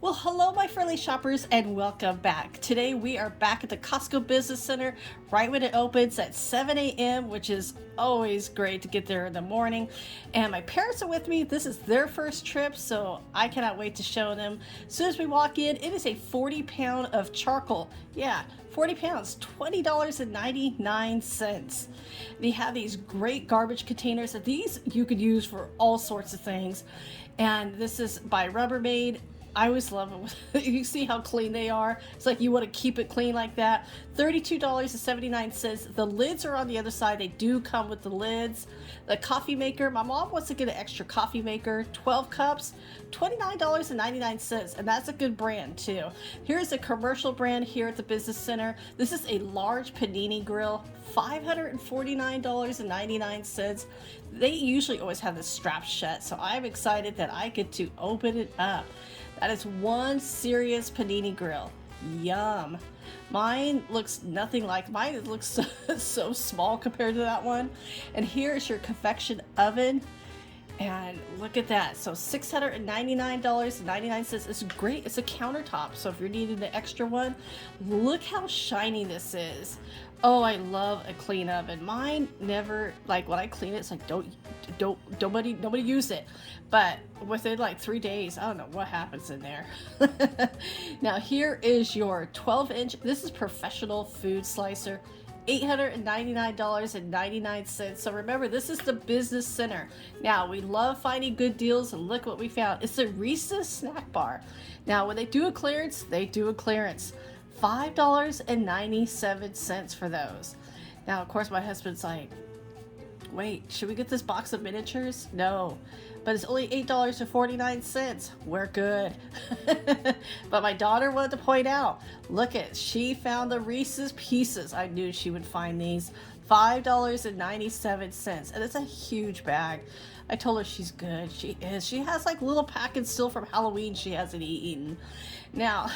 Well, hello, my friendly shoppers, and welcome back. Today we are back at the Costco Business Center right when it opens at 7 a.m., which is always great to get there in the morning. And my parents are with me. This is their first trip, so I cannot wait to show them. As soon as we walk in, it is a 40-pound of charcoal. Yeah, 40 pounds, $20.99. They have these great garbage containers. These you could use for all sorts of things. And this is by Rubbermaid. I always love them. You see how clean they are. It's like you want to keep it clean like that. $32.79. The lids are on the other side. They do come with the lids. The coffee maker. My mom wants to get an extra coffee maker. 12 cups, $29.99. And that's a good brand too. Here's a commercial brand here at the Business Center. This is a large panini grill. $549.99. They usually always have this strap shut, so I'm excited that I get to open it up. That is one serious panini grill. Yum. Mine looks nothing like mine. It looks so small compared to that one. And here is your convection oven. And look at that. So $699.99. It's great. It's a countertop. So if you're needing the extra one, look how shiny this is. Oh, I love a clean oven. Mine never, like when I clean it, it's like nobody use it. But within like 3 days, I don't know what happens in there. Now here is your 12-inch. This is professional food slicer. $899.99. So remember, this is the Business Center. Now, we love finding good deals, and look what we found. It's a Reese's snack bar. Now, when they do a clearance, they do a clearance. $5.97 for those. Now, of course, my husband's like, wait, should we get this box of miniatures? No, but it's only $8.49. We're good. But my daughter wanted to point out, look at, she found the Reese's Pieces. I knew she would find these. $5.97, and it's a huge bag. I told her she's good. She is. She has like little packets still from Halloween she hasn't eaten. Now,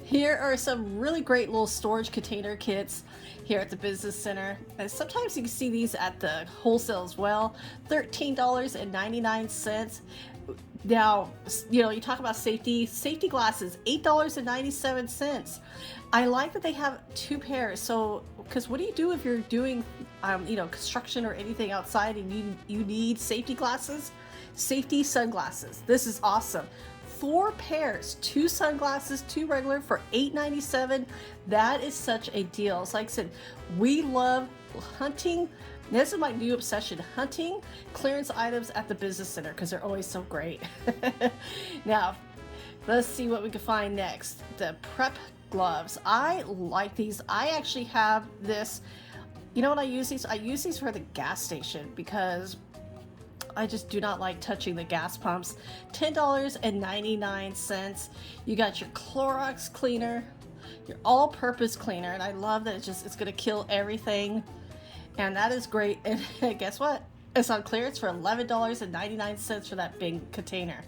here are some really great little storage container kits here at the Business Center. And sometimes you can see these at the wholesale as well. $13.99. Now, you know, you talk about safety glasses, $8.97. I like that they have two pairs. So, because what do you do if you're doing, construction or anything outside and you need safety glasses? Safety sunglasses. This is awesome. 4 pairs, 2 sunglasses, 2 regular for $8.97. That is such a deal. It's like I said, we love hunting. This is my new obsession, hunting clearance items at the Business Center because they're always so great. Now, let's see what we can find next. The prep gloves. I like these. I actually have this. You know what I use these? I use these for the gas station because I just do not like touching the gas pumps. $10.99. You got your Clorox cleaner, your all-purpose cleaner, and I love that it's going to kill everything. And that is great. And guess what? It's on clearance for $11.99 for that big container.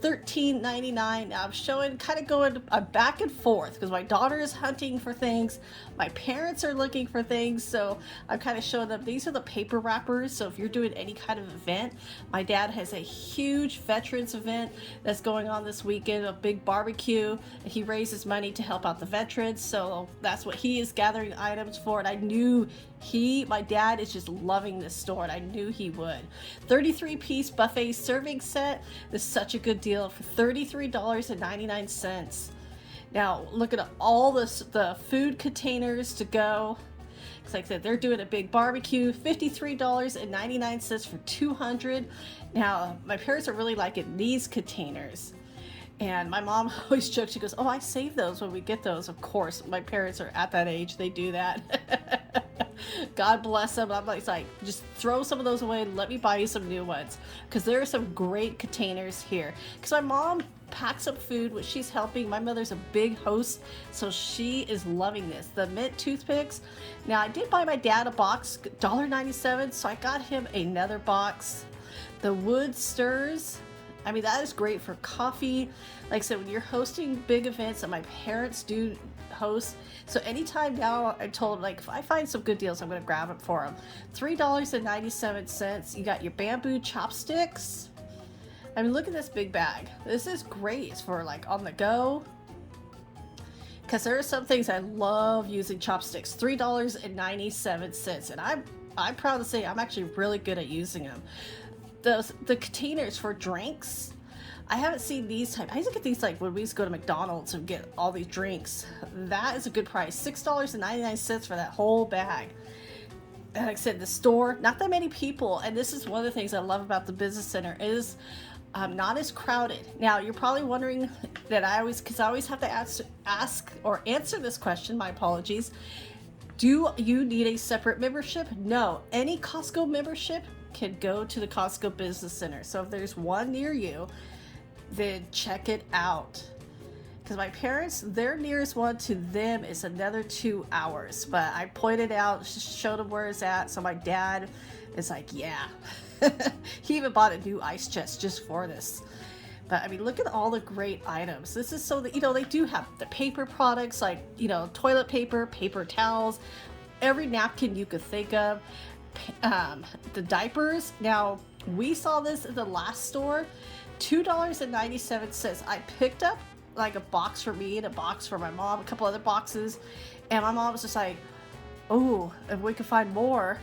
$13.99. Now I'm showing, kind of going back and forth because my daughter is hunting for things. My parents are looking for things. So I'm kind of showing them. These are the paper wrappers. So if you're doing any kind of event, my dad has a huge veterans event that's going on this weekend, a big barbecue. And he raises money to help out the veterans. So that's what he is gathering items for. And I knew my dad is just loving this store, and I knew he would. 33-piece buffet serving set. This is such a good deal for $33.99. Now look at all the food containers to go. Like I said, they're doing a big barbecue. $53.99 for 200. Now my parents are really liking these containers. And my mom always jokes, she goes, oh, I save those when we get those. Of course, my parents are at that age. They do that. God bless them. I'm like, just throw some of those away and let me buy you some new ones. Because there are some great containers here. Because my mom packs up food when she's helping. My mother's a big host, so she is loving this. The mint toothpicks. Now, I did buy my dad a box, $1.97, so I got him another box. The wood stirs. I mean, that is great for coffee. Like I said, when you're hosting big events, and my parents do host, so anytime now, I told them, like, if I find some good deals, I'm going to grab it for them. $3.97. You got your bamboo chopsticks. I mean, look at this big bag. This is great for like on the go. Because there are some things I love using chopsticks. $3.97, and I'm proud to say I'm actually really good at using them. The containers for drinks, I haven't seen these type. I used to get these like when we used to go to McDonald's and get all these drinks. That is a good price. $6.99 for that whole bag. And like I said, the store, not that many people, and this is one of the things I love about the business center is not as crowded. Now you're probably wondering that because I always have to ask or answer this question. My apologies. Do you need a separate membership? No, any Costco membership can go to the Costco Business Center. So if there's one near you, then check it out. Because my parents, their nearest one to them is another 2 hours. But I pointed out, showed them where it's at. So my dad is like, yeah. He even bought a new ice chest just for this. But I mean, look at all the great items. This is so that, they do have the paper products like, toilet paper, paper towels, every napkin you could think of. The diapers. Now, we saw this in the last store. $2.97. I picked up like a box for me and a box for my mom, a couple other boxes, and my mom was just like, oh, if we could find more.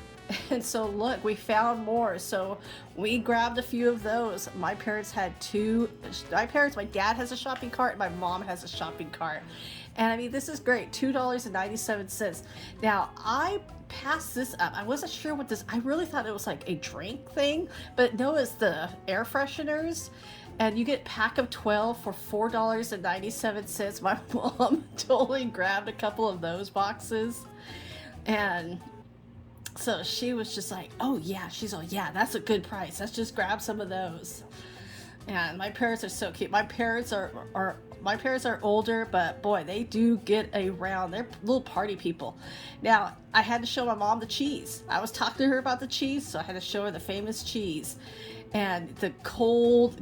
And so look, we found more, so we grabbed a few of those. My parents had my dad has a shopping cart and my mom has a shopping cart, and I mean, this is great. $2.97. Now I passed this up. I wasn't sure what this, I really thought it was like a drink thing, but no, it's the air fresheners. And you get a pack of 12 for $4.97. My mom totally grabbed a couple of those boxes. And so she was just like, oh yeah. She's like, yeah, that's a good price. Let's just grab some of those. And my parents are so cute. My parents are older, but boy, they do get around. They're little party people. Now, I had to show my mom the cheese. I was talking to her about the cheese, so I had to show her the famous cheese. And the cold,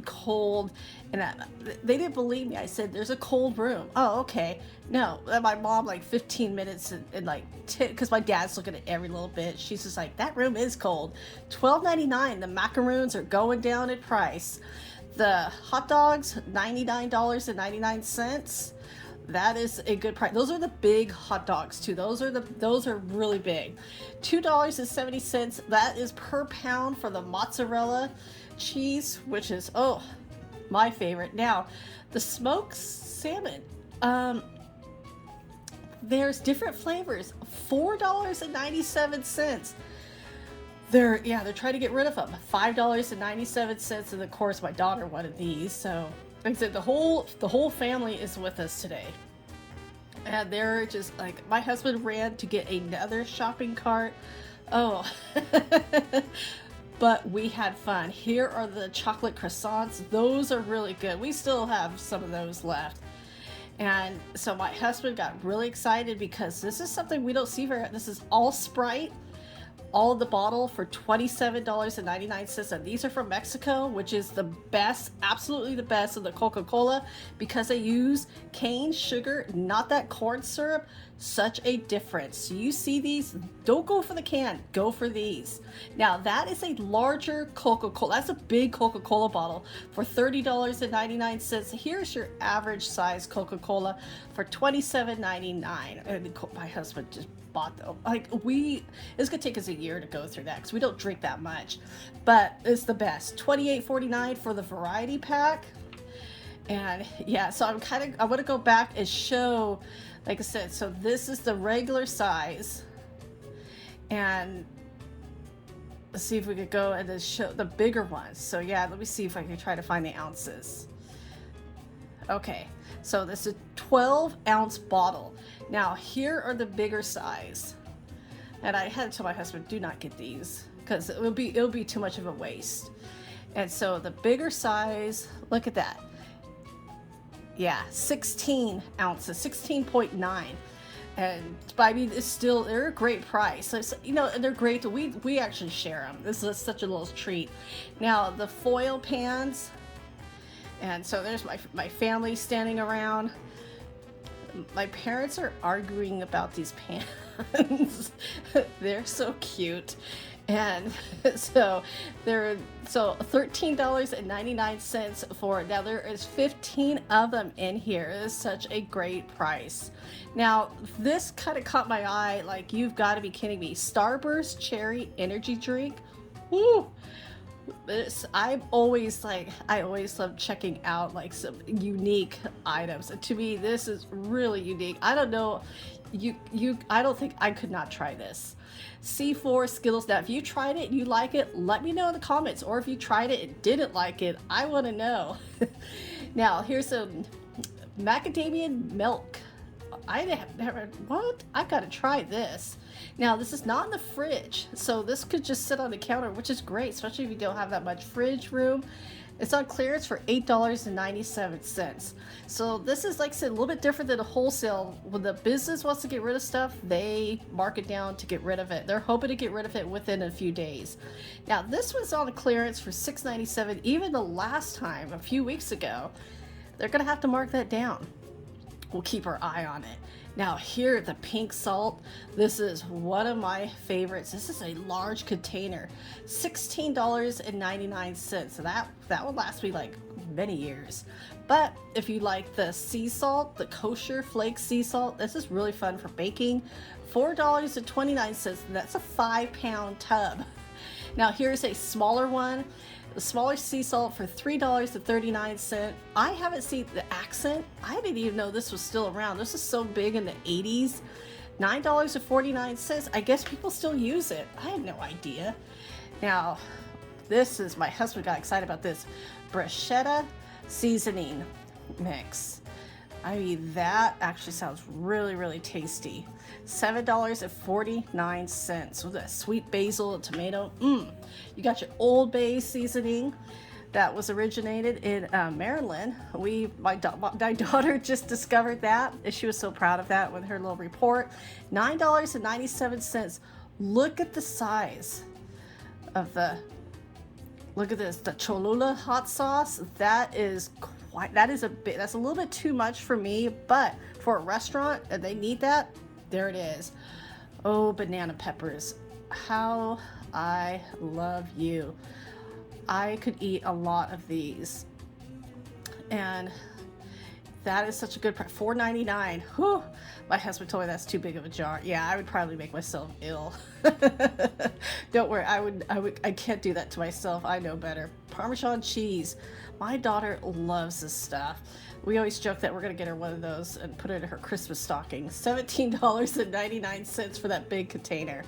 and they didn't believe me. I said, there's a cold room. Oh, okay. No, and my mom, like 15 minutes and like, because my dad's looking at every little bit. She's just like, that room is cold. $12.99. The macaroons are going down in price. The hot dogs, $99.99. That is a good price. Those are the big hot dogs too. Those are really big. $2.70. That is per pound for the mozzarella cheese, which is my favorite. Now, the smoked salmon. There's different flavors. $4.97. They're trying to get rid of them. $5.97, and of course my daughter wanted these. So like I said, the whole family is with us today, and they're just like, my husband ran to get another shopping cart. But we had fun. Here are the chocolate croissants. Those are really good. We still have some of those left. And so my husband got really excited because this is something we don't see very often. This is all Sprite. All of the bottle for $27.99, and these are from Mexico, which is the best, absolutely the best of the Coca-Cola, because they use cane sugar, not that corn syrup. Such a difference. You see these, don't go for the can, go for these. Now that is a larger Coca-Cola. That's a big Coca-Cola bottle for $30.99. Here's your average size Coca-Cola for $27.99. And my husband just bought them. It's gonna take us a year to go through that because we don't drink that much, but it's the best. $28.49 for the variety pack. And yeah, so I want to go back and show, like I said, so this is the regular size, and let's see if we could go and then show the bigger ones. So yeah, let me see if I can try to find the ounces. Okay, so this is a 12-ounce bottle. Now here are the bigger size, and I had to tell my husband, do not get these because it'll be too much of a waste. And so the bigger size, look at that. Yeah, 16 ounces, 16.9. And I mean, they're a great price. So, and they're great. We actually share them. This is such a little treat. Now, the foil pans. And so there's my family standing around. My parents are arguing about these pans. They're so cute. And so there, so $13.99 for it. Now there is 15 of them in here. It is such a great price. Now this kind of caught my eye. Like, you've got to be kidding me. Starburst cherry energy drink. Woo! This, I'm always like, I always love checking out like some unique items. And to me, this is really unique. I don't know, I don't think I could not try this. C4 Skittles. Now, if you tried it and you like it, let me know in the comments. Or if you tried it and didn't like it, I want to know. Now, here's some macadamia milk. I have never, what? I gotta try this. Now, this is not in the fridge, so this could just sit on the counter, which is great, especially if you don't have that much fridge room. It's on clearance for $8.97. So this is, like I said, a little bit different than a wholesale. When the business wants to get rid of stuff, they mark it down to get rid of it. They're hoping to get rid of it within a few days. Now, this was on a clearance for $6.97. Even the last time, a few weeks ago, they're gonna have to mark that down. We'll keep our eye on it. Now, here, the pink salt. This is one of my favorites. This is a large container, $16.99. So that will last me like many years. But if you like the sea salt, the kosher flake sea salt, this is really fun for baking. $4.29. That's a 5-pound tub. Now, here's a smaller one. The smaller sea salt for $3.39. I haven't seen the accent. I didn't even know this was still around. This is so big in the 80s. $9.49. I guess people still use it. I had no idea. Now, this is, my husband got excited about this. Bruschetta seasoning mix. I mean, that actually sounds really, really tasty. $7.49 with that sweet basil and tomato. You got your Old Bay seasoning that was originated in Maryland. My daughter just discovered that, and she was so proud of that with her little report. $9.97. Look at the size of the. Look at this, the Cholula hot sauce. That is a bit. That's a little bit too much for me, but for a restaurant and they need that, there it is. Oh, banana peppers. How I love you. I could eat a lot of these. And that is such a good price. $4.99. Whew. My husband told me that's too big of a jar. Yeah, I would probably make myself ill. Don't worry, I can't do that to myself. I know better. Parmesan cheese. My daughter loves this stuff. We always joke that we're gonna get her one of those and put it in her Christmas stocking. $17.99 for that big container.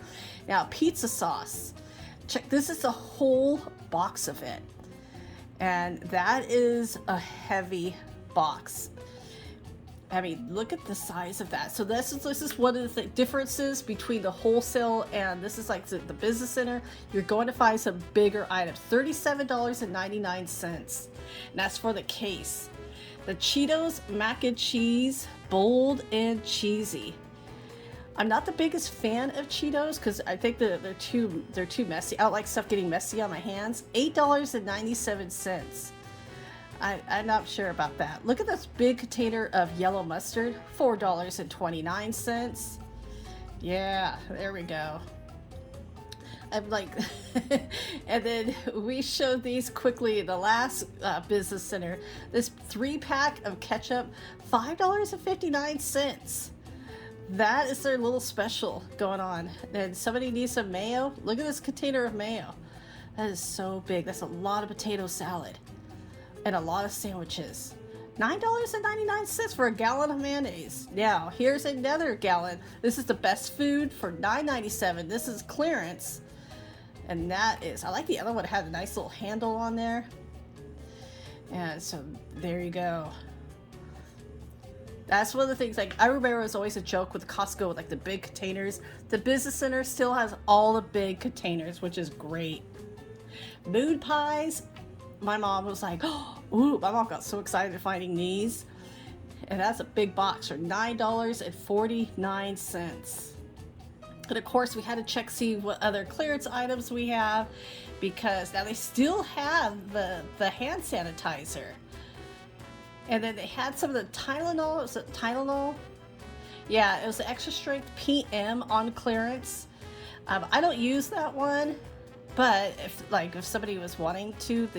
Now, pizza sauce. Check, this is a whole box of it. And that is a heavy box. I mean, look at the size of that. So this is one of the differences between the wholesale and this is like the business center. You're going to find some bigger items. $37.99. And that's for the case. The Cheetos mac and cheese, bold and cheesy. I'm not the biggest fan of Cheetos because I think they're too messy. I don't like stuff getting messy on my hands. $8.97. I'm not sure about that. Look at this big container of yellow mustard, $4.29. Yeah, there we go. I'm like, and then we showed these quickly in the last business center. This 3-pack of ketchup, $5.59. That is their little special going on. And somebody needs some mayo. Look at this container of mayo. That is so big. That's a lot of potato salad. And a lot of sandwiches. $9.99 for a gallon of mayonnaise. Now, here's another gallon. This is the best food for $9.97. This is clearance. And that is, I like the other one. It had a nice little handle on there. And so, there you go. That's one of the things, like, I remember it was always a joke with Costco with, like, the big containers. The business center still has all the big containers, which is great. Moon pies. My mom was like, oh, ooh, my mom got so excited finding these. And that's a big box for $9.49. And of course, we had to check, see what other clearance items we have, because now they still have the hand sanitizer. And then they had some of the Tylenol. Was it Tylenol? Yeah, it was the extra strength PM on clearance. I don't use that one, but if somebody was wanting to,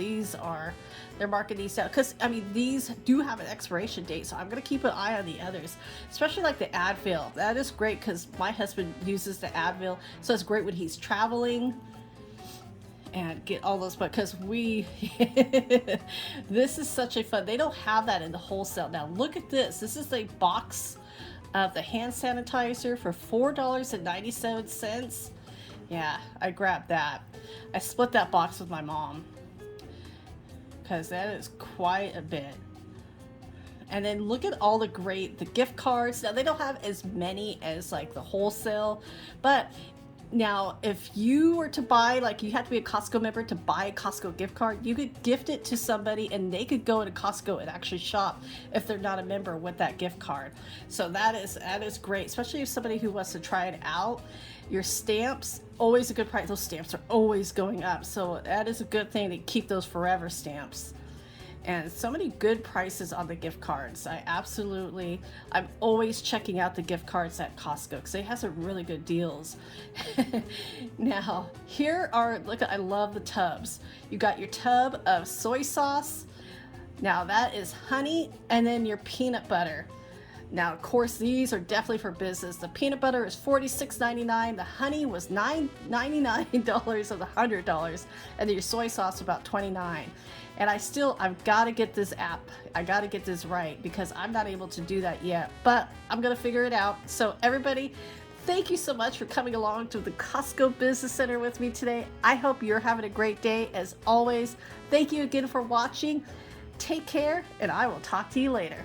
they're marking these out because I mean these do have an expiration date, so I'm gonna keep an eye on the others, especially like the Advil. That is great because my husband uses the Advil, so it's great when he's traveling and get all those. But because we this is such a fun, they don't have that in the wholesale. Now look at this is a box of the hand sanitizer for $4.97. Yeah, I grabbed that. I split that box with my mom because that is quite a bit. And then look at all the gift cards. Now they don't have as many as like the wholesale, but now if you were to buy, like you have to be a Costco member to buy a Costco gift card, you could gift it to somebody and they could go to Costco and actually shop if they're not a member with that gift card. So that is great, especially if somebody who wants to try it out. Your stamps, always a good price. Those stamps are always going up, so that is a good thing to keep those forever stamps. And so many good prices on the gift cards. I'm always checking out the gift cards at Costco because they have some really good deals. Now, I love the tubs. You got your tub of soy sauce. Now that is honey, and then your peanut butter. Now, of course, these are definitely for business. The peanut butter is $46.99. The honey was $99 of the $100, and then your soy sauce about $29. And I've got to get this app. I got to get this right because I'm not able to do that yet, but I'm going to figure it out. So everybody, thank you so much for coming along to the Costco Business Center with me today. I hope you're having a great day. As always, thank you again for watching. Take care, and I will talk to you later.